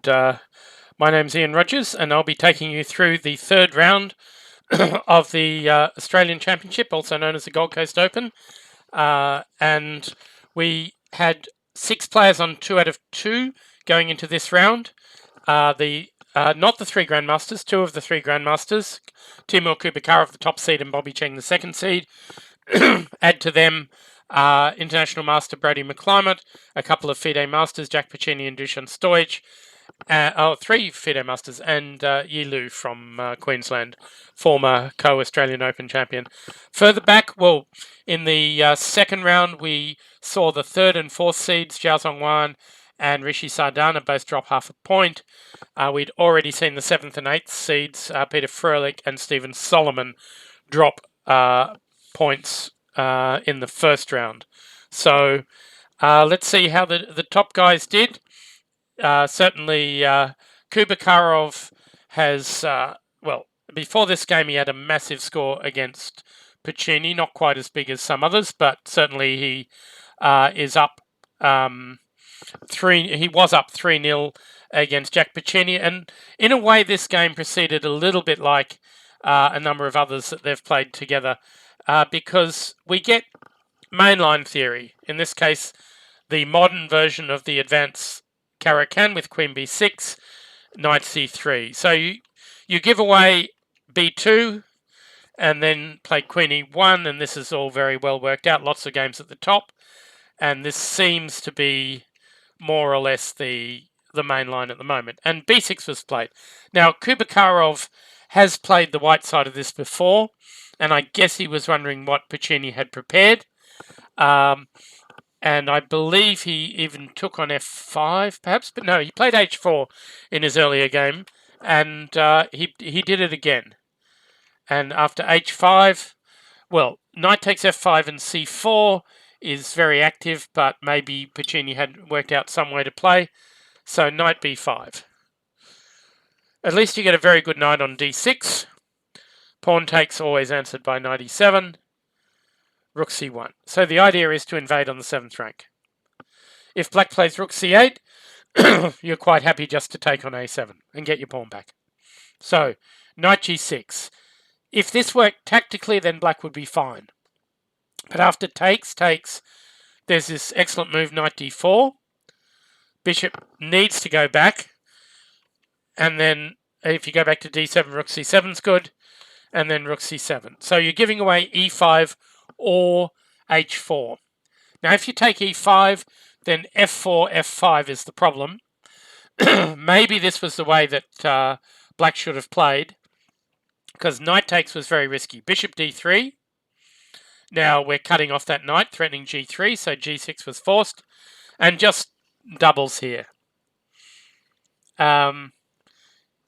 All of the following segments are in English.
My name's Ian Rogers, and I'll be taking you through the third round of the Australian Championship, also known as the Gold Coast Open. And we had 6 players on 2 out of 2 going into this round. Not the 3 Grandmasters, 2 of the 3 Grandmasters, Timur Kubakarov, the top seed, and Bobby Cheng, the second seed. Add to them International Master Brody McClymont, a couple of FIDE Masters, Jack Piccini and Dusan Stojic, 3 FIDE Masters, and Yi Lu from Queensland, former co-Australian Open champion. Further back, in the second round, we saw the 3rd and 4th seeds, Zhao Zhongwan and Rishi Sardana, both drop half a point. We'd already seen the 7th and 8th seeds, Peter Froelich and Stephen Solomon, drop points in the first round. So let's see how the top guys did. Certainly, Kubakarov has, before this game he had a massive score against Piccini, not quite as big as some others, but certainly he is up 3. He was up 3-0 against Jack Piccini, and in a way this game proceeded a little bit like a number of others that they've played together, because we get mainline theory. In this case, the modern version of the advanced Caro-Kann with Queen B6, Knight C3. So you give away B2 and then play Queen E1, and this is all very well worked out. Lots of games at the top, and this seems to be more or less the main line at the moment. And B6 was played. Now, Kubakarov has played the white side of this before, and I guess he was wondering what Piccini had prepared. And I believe he even took on F5, perhaps, but no, he played H4 in his earlier game, and he did it again. And after H5, Knight takes F5 and C4 is very active, but maybe Piccini had worked out some way to play. So Knight B5. At least you get a very good knight on D6. Pawn takes always answered by Knight E7. Rook C1. So the idea is to invade on the 7th rank. If black plays Rook C8, you're quite happy just to take on A7 and get your pawn back. So, Knight G6. If this worked tactically, then black would be fine. But after takes, there's this excellent move, Knight D4. Bishop needs to go back. And then if you go back to D7, Rook C7 is good. And then Rook C7. So you're giving away E5 or H4. Now, if you take E5, then F4, F5 is the problem. Maybe this was the way that black should have played, because knight takes was very risky. Bishop D3. Now we're cutting off that knight, threatening G3, so G6 was forced, and just doubles here.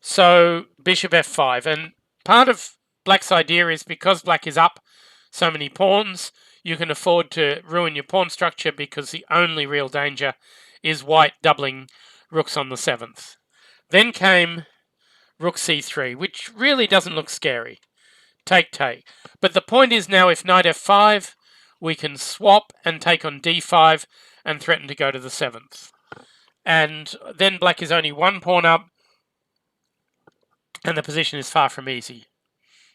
So Bishop F5, and part of black's idea is because black is up so many pawns, you can afford to ruin your pawn structure, because the only real danger is white doubling rooks on the 7th. Then came Rook C3, which really doesn't look scary. Take. But the point is now, if Knight F5, we can swap and take on D5 and threaten to go to the 7th. And then black is only 1 pawn up, and the position is far from easy.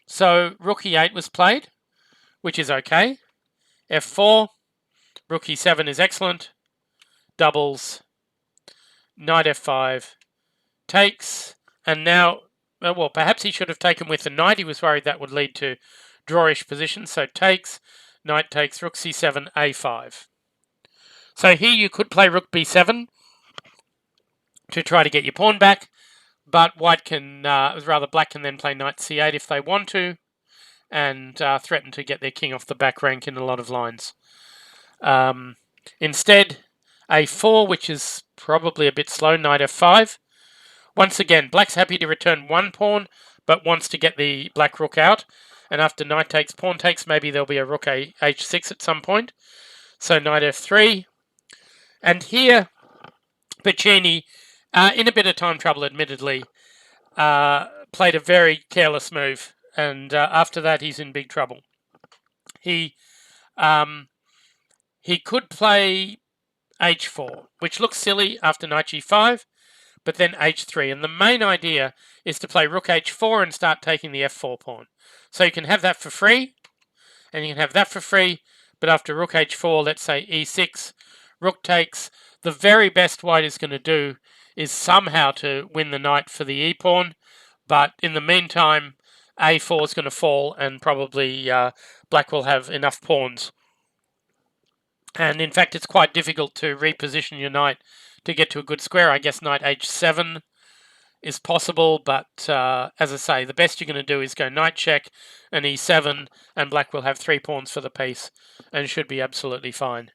So Rook E8 was played, which is okay. F4, Rook E7 is excellent. Doubles, Knight F5, takes, and now, perhaps he should have taken with the knight. He was worried that would lead to drawish positions. So takes, knight takes, Rook C7, A5. So here you could play Rook B7 to try to get your pawn back, but white can, black can then play Knight C8 if they want to, and threaten to get their king off the back rank in a lot of lines. Instead, A4, which is probably a bit slow, Knight F5. Once again, black's happy to return 1 pawn, but wants to get the black rook out. And after knight takes, pawn takes, maybe there'll be a rook H6 at some point. So Knight F3. And here, Piccini, in a bit of time trouble, admittedly, played a very careless move. And after that, he's in big trouble. He could play H4, which looks silly after Knight G5, but then h3. And the main idea is to play rook h4 and start taking the f4 pawn. So you can have that for free, and you can have that for free, but after rook h4, let's say e6, rook takes. The very best white is going to do is somehow to win the knight for the e-pawn, but in the meantime, a4 is going to fall, and probably black will have enough pawns. And in fact, it's quite difficult to reposition your knight to get to a good square. I guess knight h7 is possible, but as I say, the best you're going to do is go knight check and e7, and black will have 3 pawns for the piece and should be absolutely fine.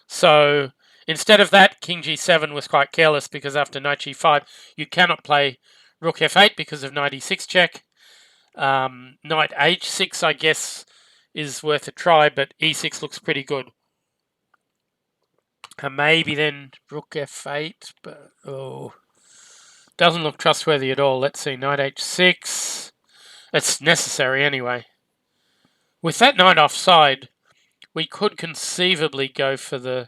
So instead of that, king g7 was quite careless, because after knight g5, you cannot play rook f8 because of knight e6 check. Knight h6, I guess, is worth a try, but e6 looks pretty good. And maybe then rook f8, but doesn't look trustworthy at all. Let's see, knight h6. It's necessary anyway. With that knight offside, we could conceivably go for the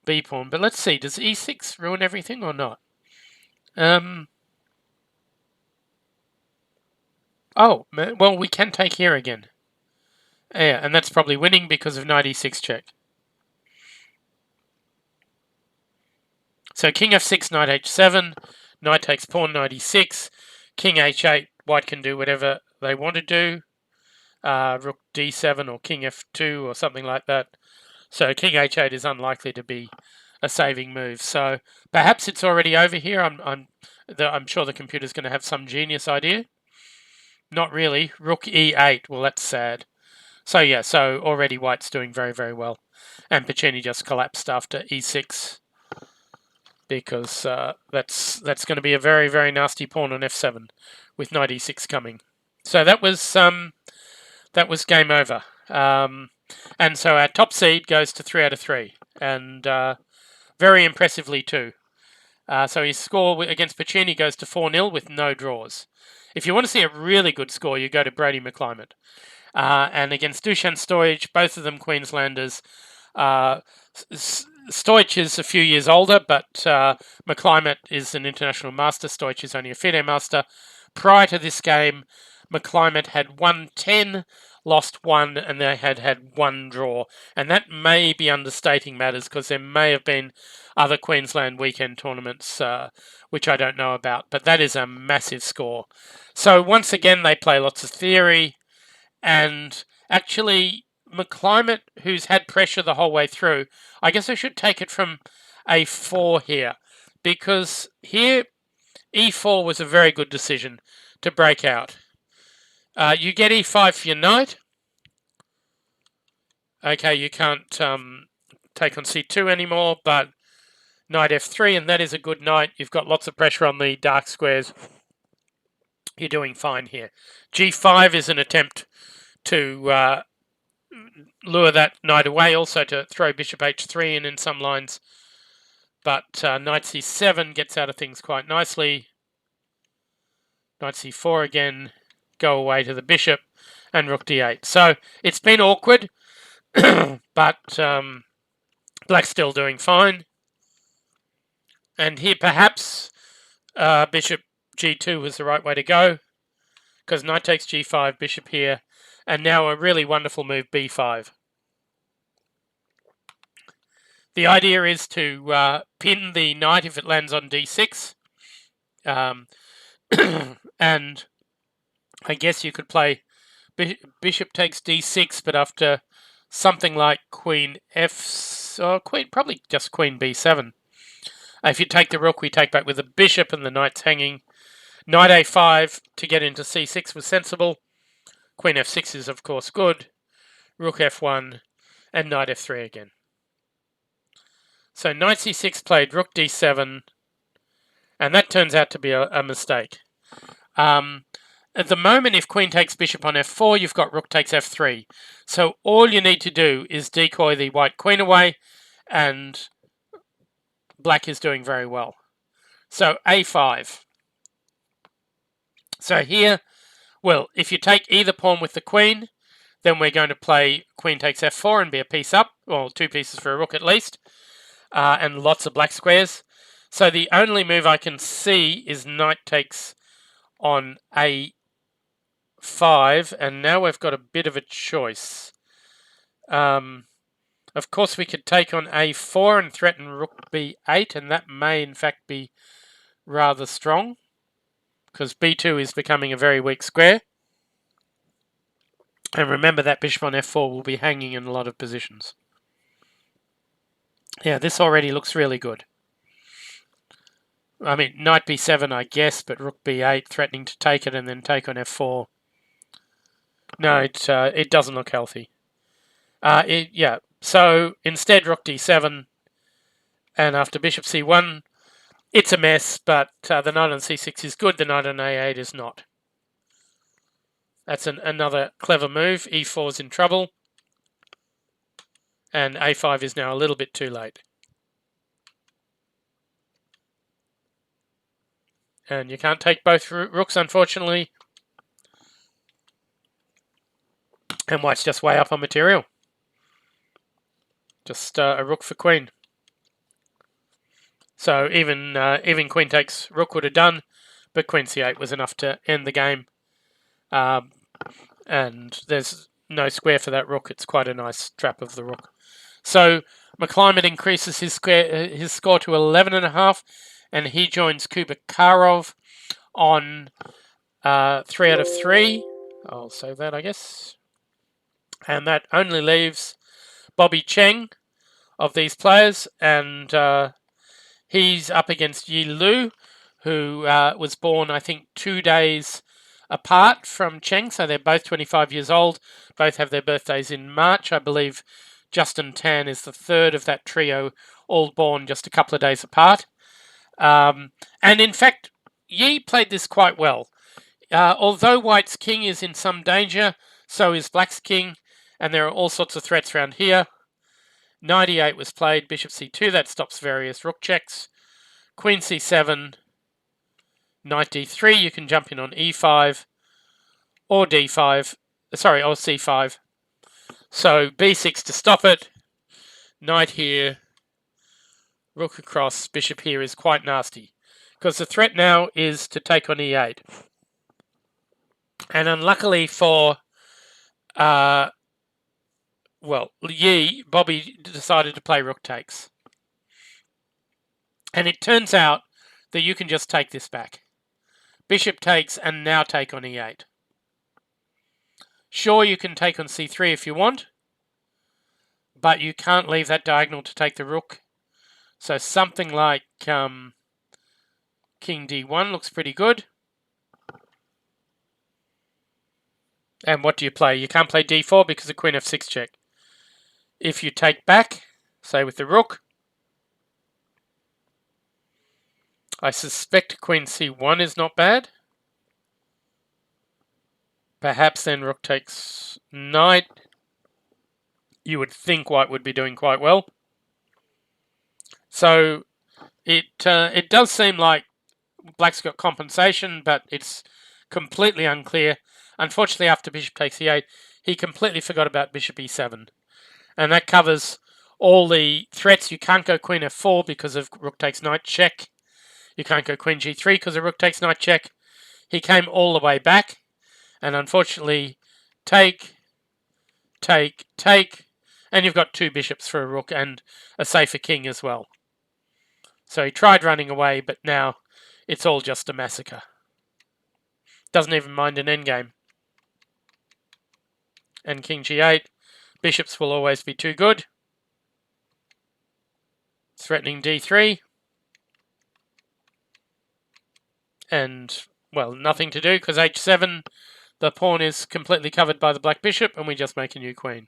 b pawn, but let's see, does e6 ruin everything or not? Oh, well, we can take here again. Yeah, and that's probably winning because of knight e6 check. So king f6, knight h7, knight takes pawn, knight e6, king h8, white can do whatever they want to do. Rook d7 or king f2 or something like that. So king h8 is unlikely to be a saving move. So perhaps it's already over here. I'm sure the computer's going to have some genius idea. Not really. Rook e8. Well, that's sad. So yeah, so already white's doing very, very well. And Pacini just collapsed after e6, because that's going to be a very, very nasty pawn on f7 with knight e6 coming. So that was game over. And so our top seed goes to 3 out of 3, and very impressively too. So his score against Pacini goes to 4-0 with no draws. If you want to see a really good score, you go to Brodie McClymont. And against Dusan Stojic, both of them Queenslanders. Stojic is a few years older, but McClymont is an international master. Stojic is only a FIDE master. Prior to this game, McClymont had won 10, lost 1, and they had 1 draw. And that may be understating matters, because there may have been other Queensland weekend tournaments which I don't know about. But that is a massive score. So once again, they play lots of theory. And actually, McClymont, who's had pressure the whole way through, I guess I should take it from a4 here, because here e4 was a very good decision to break out. You get e5 for your knight. Okay, you can't take on c2 anymore, but knight f3, and that is a good knight. You've got lots of pressure on the dark squares. You're doing fine here. g5 is an attempt to lure that knight away, also to throw bishop h3 in some lines. But knight c7 gets out of things quite nicely. Knight c4 again, go away to the bishop, and rook d8. So it's been awkward, but black's still doing fine. And here perhaps bishop g2 was the right way to go, because knight takes g5, bishop here, and now a really wonderful move, b5. The idea is to pin the knight if it lands on d6. And I guess you could play bishop takes d6, but after something like queen f, or probably just queen b7. If you take the rook, we take back with the bishop, and the knight's hanging. Knight a5 to get into c6 was sensible. Queen f6 is, of course, good. Rook f1, and knight f3 again. So knight c6 played rook d7, and that turns out to be a mistake. At the moment, if queen takes bishop on f4, you've got rook takes f3. So all you need to do is decoy the white queen away, and black is doing very well. So a5. So here, well, if you take either pawn with the queen, then we're going to play queen takes f4 and be a piece up, or 2 pieces for a rook at least, and lots of black squares. So the only move I can see is knight takes on a5, and now we've got a bit of a choice. Of course, we could take on a4 and threaten rook b8, and that may in fact be rather strong, because b2 is becoming a very weak square. And remember that bishop on f4 will be hanging in a lot of positions. Yeah, this already looks really good. I mean, knight b7, I guess, but rook b8, threatening to take it and then take on f4. No, it doesn't look healthy. Yeah, so instead rook d7, and after bishop c1, it's a mess, but the knight on c6 is good, the knight on a8 is not. That's another clever move. e4 is in trouble, and a5 is now a little bit too late. And you can't take both rooks, unfortunately. And white's just way up on material. Just a rook for queen. So even queen takes rook would have done, but queen c8 was enough to end the game. And there's no square for that rook. It's quite a nice trap of the rook. So McClimate increases his score to 11.5, and he joins Kubakarov on 3 out of 3. I'll save that, I guess. And that only leaves Bobby Cheng of these players, and he's up against Yi Lu, who was born, I think, 2 days apart from Cheng, so they're both 25 years old. Both have their birthdays in March. I believe Justin Tan is the third of that trio, all born just a couple of days apart. And in fact, Yi played this quite well. Although White's king is in some danger, so is Black's king, and there are all sorts of threats around here. Knight e8 was played, bishop c2, that stops various rook checks. Queen c7, knight d3, you can jump in on e5 or d5, or c5. So b6 to stop it, knight here, rook across, bishop here is quite nasty. Because the threat now is to take on e8. And unluckily for Yi, Bobby decided to play rook takes. And it turns out that you can just take this back. Bishop takes and now take on e8. Sure, you can take on c3 if you want, but you can't leave that diagonal to take the rook. So something like king d1 looks pretty good. And what do you play? You can't play d4 because of queen f6 check. If you take back, say with the rook, I suspect queen c1 is not bad. Perhaps then rook takes knight. You would think white would be doing quite well. So it does seem like black's got compensation, but it's completely unclear. Unfortunately, after bishop takes e8, he completely forgot about bishop e7. And that covers all the threats. You can't go queen f4 because of rook takes knight check. You can't go queen g3 because of rook takes knight check. He came all the way back. And unfortunately, take, and you've got 2 bishops for a rook and a safer king as well. So he tried running away, but now it's all just a massacre. Doesn't even mind an endgame. And king g8, bishops will always be too good. Threatening d3. And, well, nothing to do because h7, the pawn is completely covered by the black bishop, and we just make a new queen.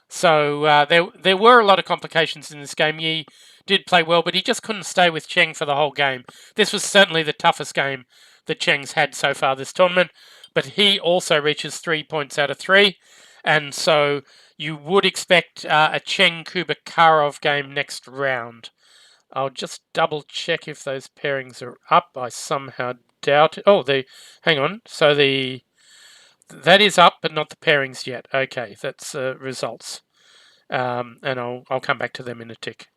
So there were a lot of complications in this game. Yi did play well, but he just couldn't stay with Cheng for the whole game. This was certainly the toughest game that Cheng's had so far this tournament, but he also reaches 3 points out of 3, and so you would expect a Cheng-Kubakarov game next round. I'll just double check if those pairings are up. I somehow doubt it. Oh, hang on. So that is up, but not the pairings yet. Okay, that's results. And I'll come back to them in a tick.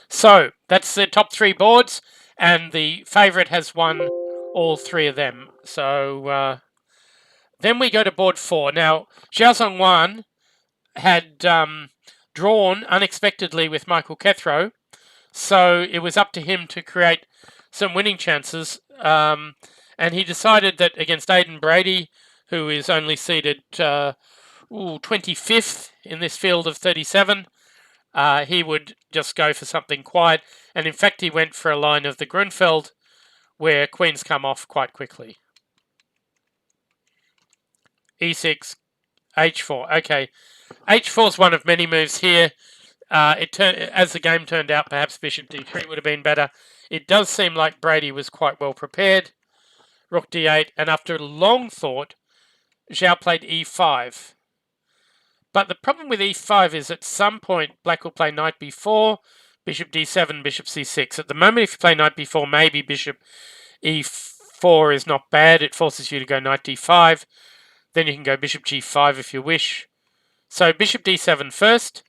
So that's the top 3 boards. and the favourite has won all 3 of them. So then we go to board 4. Now, Zhao Zhongwan had drawn unexpectedly with Michael Kethro, so it was up to him to create some winning chances. And he decided that against Aidan Brady, who is only seeded 25th in this field of 37, he would just go for something quiet. And in fact, he went for a line of the Grunfeld, where queens come off quite quickly. E6, H4. Okay, H4 is one of many moves here. As the game turned out, perhaps Bishop D3 would have been better. It does seem like Brady was quite well prepared. Rook D8, and after long thought, Zhao played E5. But the problem with E5 is at some point Black will play Knight B4, Bishop D7, Bishop C6. At the moment, if you play Knight B4, maybe Bishop E4 is not bad. It forces you to go Knight D5. Then you can go Bishop G5 if you wish. So Bishop D7 first,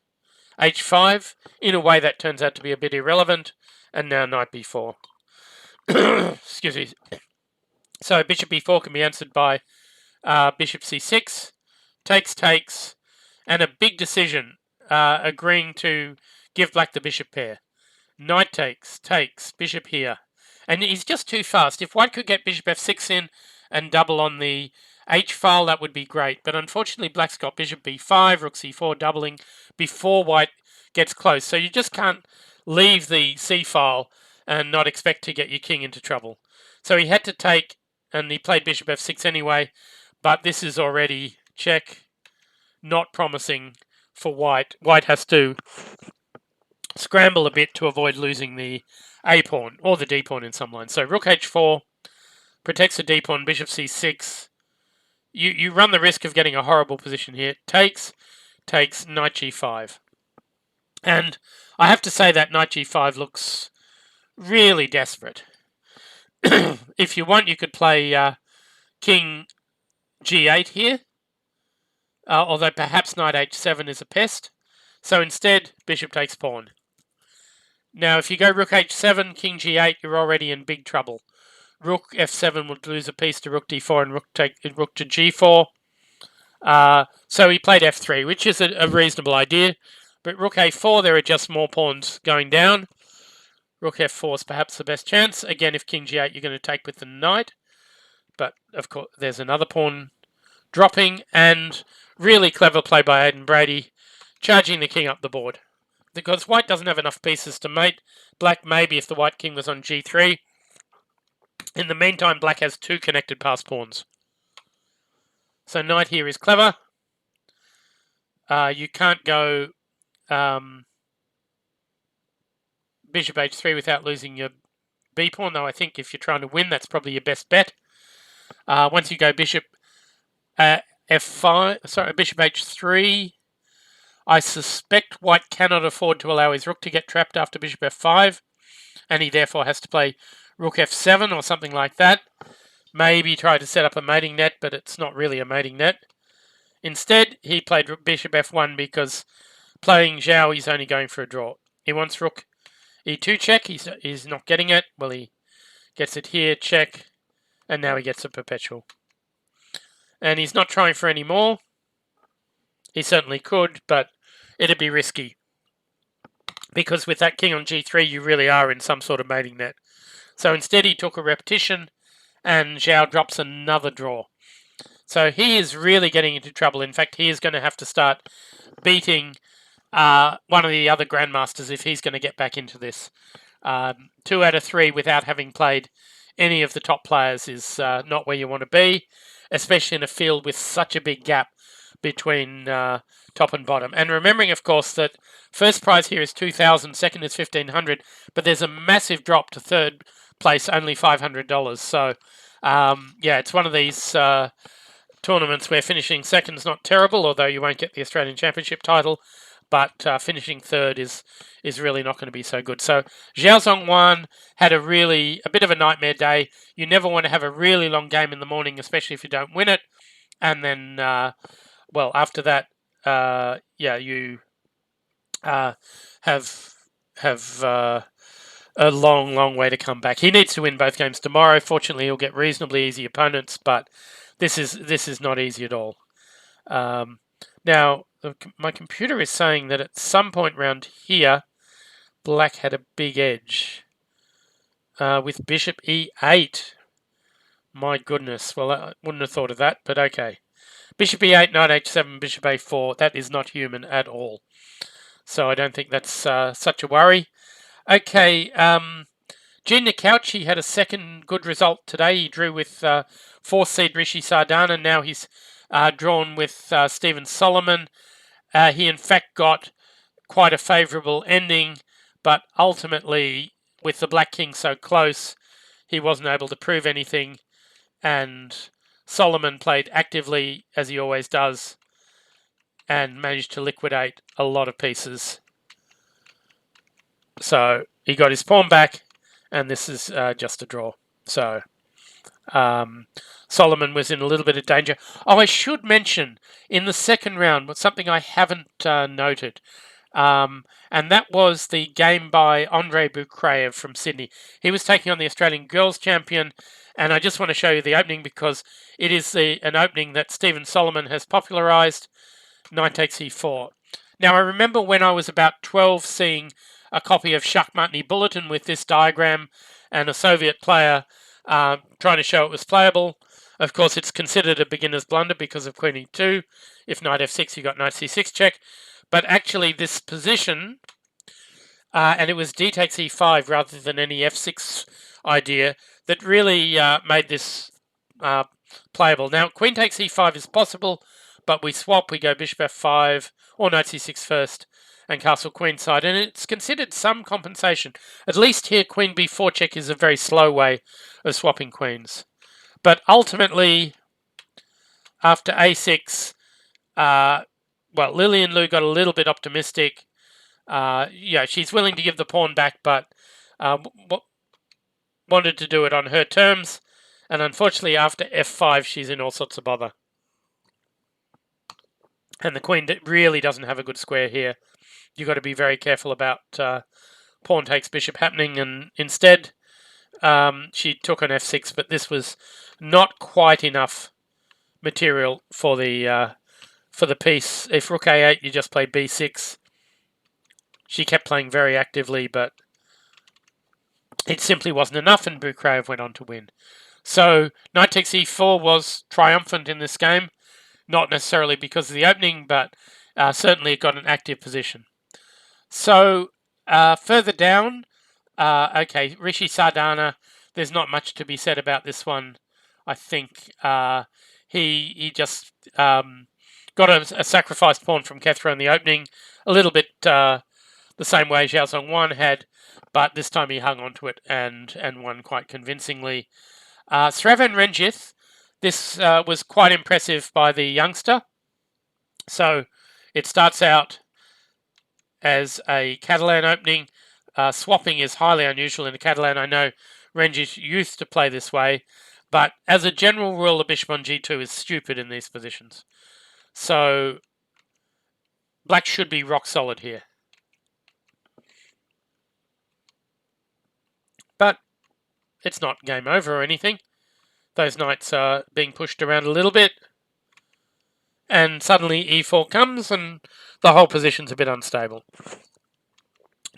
H5. In a way, that turns out to be a bit irrelevant. And now Knight B4. Excuse me. So Bishop B4 can be answered by Bishop C6. Takes, and a big decision, agreeing to give Black the bishop pair. Knight takes, bishop here. And he's just too fast. If White could get bishop F6 in and double on the H file, that would be great. But unfortunately, Black's got bishop B5, rook C4 doubling before White gets close. So you just can't leave the C file and not expect to get your king into trouble. So he had to take, and he played bishop F6 anyway. But this is already check, not promising for White. White has to scramble a bit to avoid losing the A pawn or the D pawn in some lines. So rook H4 protects the D pawn, bishop C6. You run the risk of getting a horrible position here. Takes, knight G5. And I have to say that knight G5 looks really desperate. If you want, you could play king G8 here. Although perhaps knight H7 is a pest. So instead, bishop takes pawn. Now, if you go rook H7, king G8, you're already in big trouble. Rook F7 would lose a piece to rook D4 and rook to G4. So he played F3, which is a reasonable idea. But rook A4, there are just more pawns going down. Rook F4 is perhaps the best chance. Again, if king G8, you're going to take with the knight. But, of course, there's another pawn dropping. And really clever play by Aidan Brady, charging the king up the board. Because White doesn't have enough pieces to mate. Black maybe if the White king was on G3. In the meantime, Black has 2 connected pass pawns. So knight here is clever. You can't go bishop H3 without losing your B pawn, though I think if you're trying to win, that's probably your best bet. Once you go bishop F5, sorry, bishop H3, I suspect White cannot afford to allow his rook to get trapped after bishop F5, and he therefore has to play rook F7 or something like that. Maybe try to set up a mating net, but it's not really a mating net. Instead, he played bishop F1 because playing Zhao, he's only going for a draw. He wants rook E2 check. He's not getting it. Well, he gets it here, check, and now he gets a perpetual. And he's not trying for any more. He certainly could, but it'd be risky. Because with that king on G3, you really are in some sort of mating net. So instead, he took a repetition, and Zhao drops another draw. So he is really getting into trouble. In fact, he is going to have to start beating one of the other grandmasters if he's going to get back into this. 2 out of 3 without having played any of the top players is not where you want to be, especially in a field with such a big gap between top and bottom. And remembering, of course, that first prize here is 2,000, second is 1,500, but there's a massive drop to third place, only $500. So, yeah, it's one of these tournaments where finishing second is not terrible, although you won't get the Australian Championship title, but finishing third is really not going to be so good. So Zhao Zhongwan had a bit of a nightmare day. You never want to have a really long game in the morning, especially if you don't win it. And then, well, after that, yeah, you have a long, long way to come back. He needs to win both games tomorrow. Fortunately, he'll get reasonably easy opponents, but this is not easy at all. Now, my computer is saying that at some point round here, black had a big edge with bishop e8. My goodness. Well, I wouldn't have thought of that, but okay. Bishop e8, knight h7, bishop a4. That is not human at all. So I don't think that's such a worry. Okay, Gene Nicauchi had a second good result today. He drew with 4th seed Rishi Sardana. Now he's drawn with Stephen Solomon. He in fact got quite a favourable ending, but ultimately, with the Black King so close, he wasn't able to prove anything, and Solomon played actively, as he always does, and managed to liquidate a lot of pieces. So he got his pawn back, and this is just a draw. So Solomon was in a little bit of danger. Oh, I should mention, in the second round, something I haven't noted, and that was the game by Andre Bukreev from Sydney. He was taking on the Australian girls champion, and I just want to show you the opening because it is an opening that Stephen Solomon has popularised. Knight takes e4. Now, I remember when I was about 12 seeing a copy of Shakhmatny Bulletin with this diagram and a Soviet player trying to show it was playable. Of course, it's considered a beginner's blunder because of queen e2. If knight f6, you got knight c6 check. But actually, this position, and it was d takes e5 rather than any f6 idea, that really made this playable. Now, queen takes e5 is possible, but we swap, we go bishop f5, or knight c6 first, and castle queenside, and it's considered some compensation. At least here, queen b4 check is a very slow way of swapping queens. But ultimately, after a6, well, Lillian Lu got a little bit optimistic. Yeah, she's willing to give the pawn back, but wanted to do it on her terms. And unfortunately, after f5, she's in all sorts of bother. And the queen really doesn't have a good square here. You've got to be very careful about pawn takes bishop happening. And instead, she took on f6, but this was not quite enough material for the piece. If rook a8, you just play b6. She kept playing very actively, but it simply wasn't enough, and Bukreev went on to win. So knight takes e4 was triumphant in this game. Not necessarily because of the opening, but certainly it got an active position. So further down, okay, Rishi Sardana, there's not much to be said about this one. I think he just got a sacrificed pawn from Kethra in the opening, a little bit the same way Zhao Zongwan had, but this time he hung on to it and won quite convincingly. Sravan Renjith, this was quite impressive by the youngster. So it starts out as a Catalan opening. Swapping is highly unusual in a Catalan. I know Renjith used to play this way, but as a general rule, the bishop on g2 is stupid in these positions. So black should be rock solid here. But it's not game over or anything. Those knights are being pushed around a little bit. And suddenly e4 comes and the whole position's a bit unstable.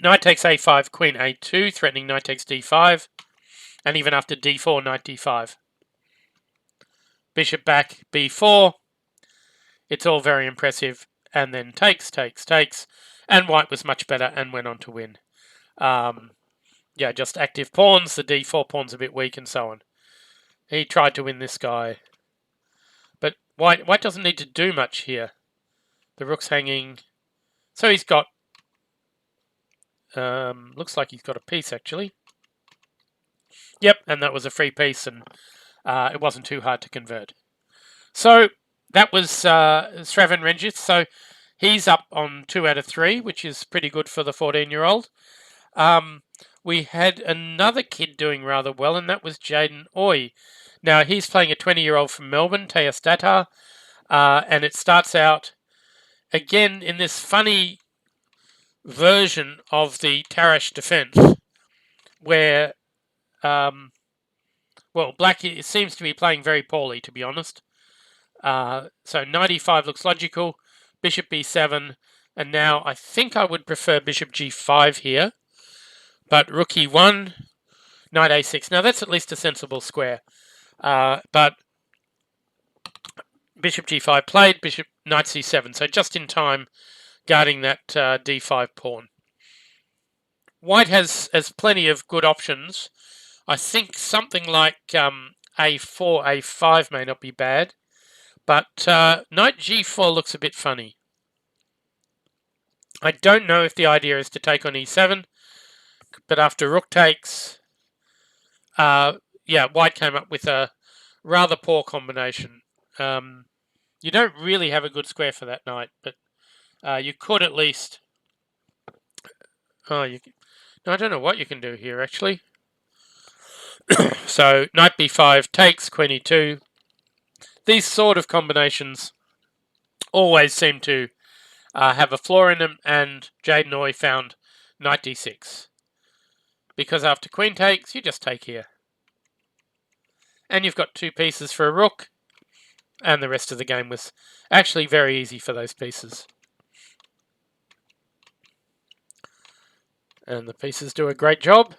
Knight takes a5, queen a2, threatening knight takes d5. And even after d4, knight d5. Bishop back, b4. It's all very impressive. And then takes. And white was much better and went on to win. Yeah, just active pawns. The d4 pawn's a bit weak and so on. He tried to win this guy. But white doesn't need to do much here. The rook's hanging. So he's got... looks like he's got a piece, actually. Yep, and that was a free piece, and it wasn't too hard to convert. So that was Sravan Renjith. So he's up on 2 out of 3, which is pretty good for the 14-year-old. We had another kid doing rather well, and that was Jaden Oy. Now, he's playing a 20-year-old from Melbourne, Tejas Datar, and it starts out, again, in this funny version of the Tarrasch defense, where, well, black seems to be playing very poorly, to be honest. So knight e5 looks logical, bishop b7, and now I think I would prefer bishop g5 here, but rook e1, knight a6. Now that's at least a sensible square, but bishop g5 played, bishop knight c7, so just in time guarding that d5 pawn. White has plenty of good options. I think something like a4, a5 may not be bad, but knight g4 looks a bit funny. I don't know if the idea is to take on e7, but after rook takes, yeah, white came up with a rather poor combination. You don't really have a good square for that knight, but you could at least... Oh, no, I don't know what you can do here, actually. So, knight b5 takes, queen e2. These sort of combinations always seem to have a flaw in them, and Jayden Oy found knight d6. Because after queen takes, you just take here. And you've got 2 pieces for a rook, and the rest of the game was actually very easy for those pieces. And the pieces do a great job.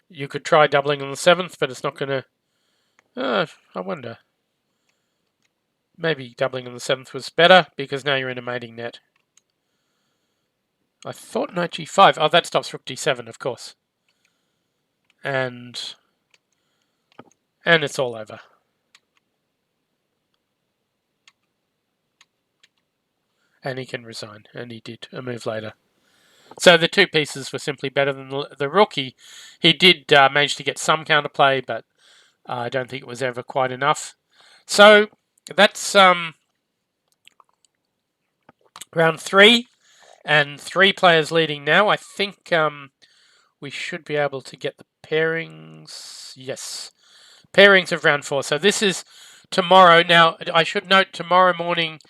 You could try doubling on the 7th, but it's not going to... I wonder. Maybe doubling on the 7th was better, because now you're in a mating net. I thought knight g5. Oh, that stops rook d7, of course. And it's all over. And he can resign, and he did a move later. So the 2 pieces were simply better than the rook. He did manage to get some counterplay, but I don't think it was ever quite enough. So that's round 3, and 3 players leading now. I think we should be able to get the pairings. Yes, pairings of round 4. So this is tomorrow. Now, I should note tomorrow morning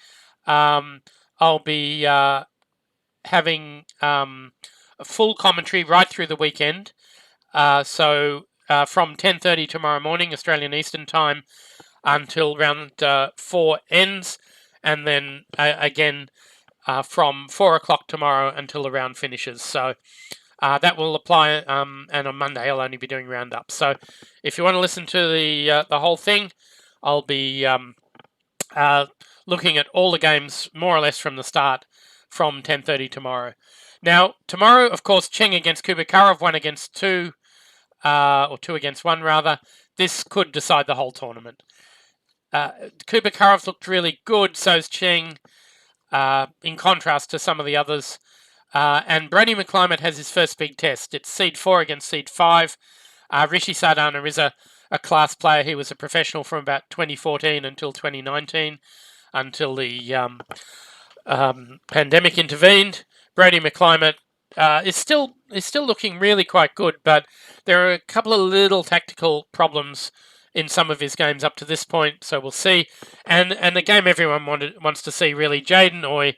I'll be having a full commentary right through the weekend. So from 10:30 tomorrow morning, Australian Eastern Time, until round 4 ends, and then again from 4 o'clock tomorrow until the round finishes. So that will apply, and on Monday I'll only be doing roundups. So if you want to listen to the whole thing, I'll be looking at all the games more or less from the start from 10:30 tomorrow. Now, tomorrow, of course, Cheng against Kubakarov, 1 against 2, or 2 against 1 rather. This could decide the whole tournament. Kubakarov looked really good, so's Cheng, in contrast to some of the others. And Brody McClimate has his first big test. It's seed 4 against seed 5. Rishi Sardana is a class player. He was a professional from about 2014 until 2019, until the pandemic intervened. Brody McClimate is still looking really quite good, but there are a couple of little tactical problems in some of his games up to this point, so we'll see. And the game everyone wants to see, really, Jayden Oy,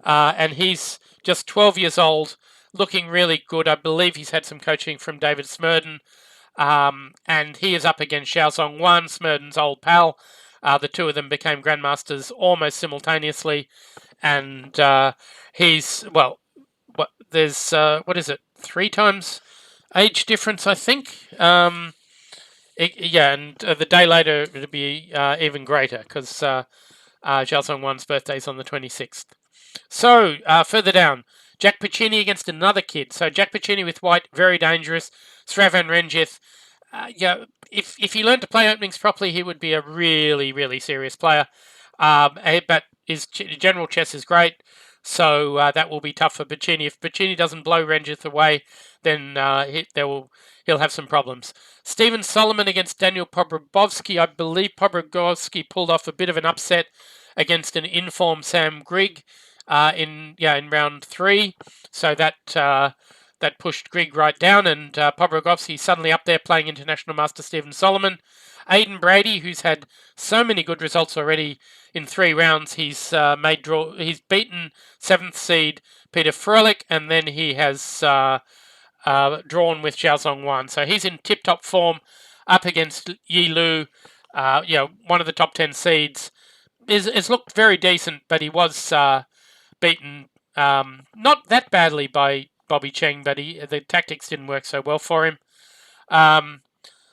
and he's just 12 years old, looking really good. I believe he's had some coaching from David Smurden, and he is up against Xiaozong Wan, Smurden's old pal. The 2 of them became grandmasters almost simultaneously, and he's, well, there's what is it, 3 times age difference, I think. Yeah, and the day later it'll be even greater, because Xiaozong Wan's birthday is on the 26th. So further down, Jack Piccini against another kid. So Jack Piccini with white, very dangerous. Sravan Renjith, yeah, if he learned to play openings properly, he would be a really, really serious player. But his general chess is great, so that will be tough for Piccini. If Piccini doesn't blow Renjith away, then he'll have some problems. Stephen Solomon against Daniel Pobrobovsky. I believe Pobrobovsky pulled off a bit of an upset against an informed Sam Grigg in round 3. So that pushed Grigg right down, and Pobrobovsky suddenly up there playing international master Stephen Solomon. Aidan Brady, who's had so many good results already in 3 rounds, he's beaten 7th seed Peter Froelich, and then he has drawn with Zhaozong Wan. So he's in tip-top form up against Yi Lu, one of the top 10 seeds. It's looked very decent, but he was beaten not that badly by Bobby Cheng, but the tactics didn't work so well for him.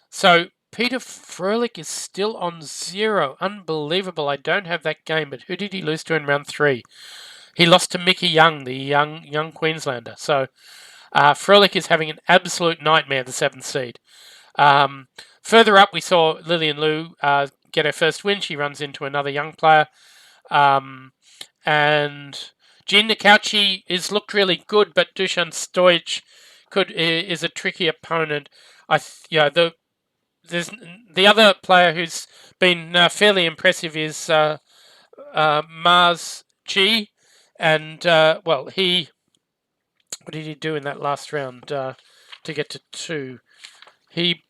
So Peter Froelich is still on 0. Unbelievable. I don't have that game, but who did he lose to in round 3? He lost to Mickey Young, the young Queenslander. So Froelich is having an absolute nightmare, the 7th seed. Further up, we saw Lilian Liu get her first win. She runs into another young player. And Jean Nicauchi is looked really good, but Dusan Stojic is a tricky opponent. There's the other player who's been fairly impressive is Mars Chi, and what did he do in that last round to get to 2? He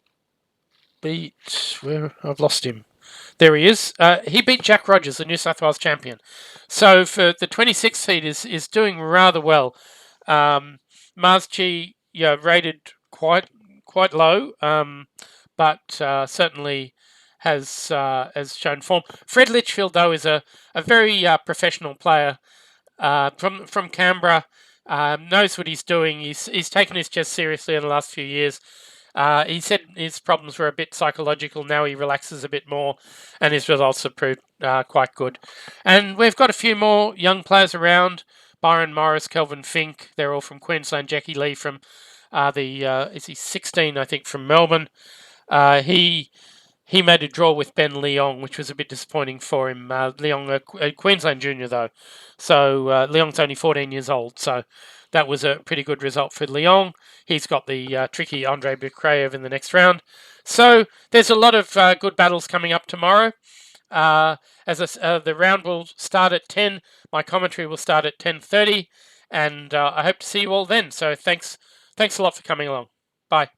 beat I've lost him. There he is. He beat Jack Rogers, the New South Wales champion. So for the 26th seed is doing rather well. Mars Chi, rated quite low, but certainly has shown form. Fred Litchfield, though, is a very professional player from Canberra. Knows what he's doing. He's taken his chess seriously in the last few years. He said his problems were a bit psychological. Now he relaxes a bit more, and his results have proved quite good. And we've got a few more young players around. Byron Morris, Kelvin Fink, they're all from Queensland. Jackie Lee from is he 16, I think, from Melbourne. He made a draw with Ben Leong, which was a bit disappointing for him. Leong, a Queensland junior, though. So Leong's only 14 years old, so that was a pretty good result for Leong. He's got the tricky Andre Bukreyev in the next round. So there's a lot of good battles coming up tomorrow. The round will start at 10. My commentary will start at 10:30, and I hope to see you all then. So thanks a lot for coming along. Bye.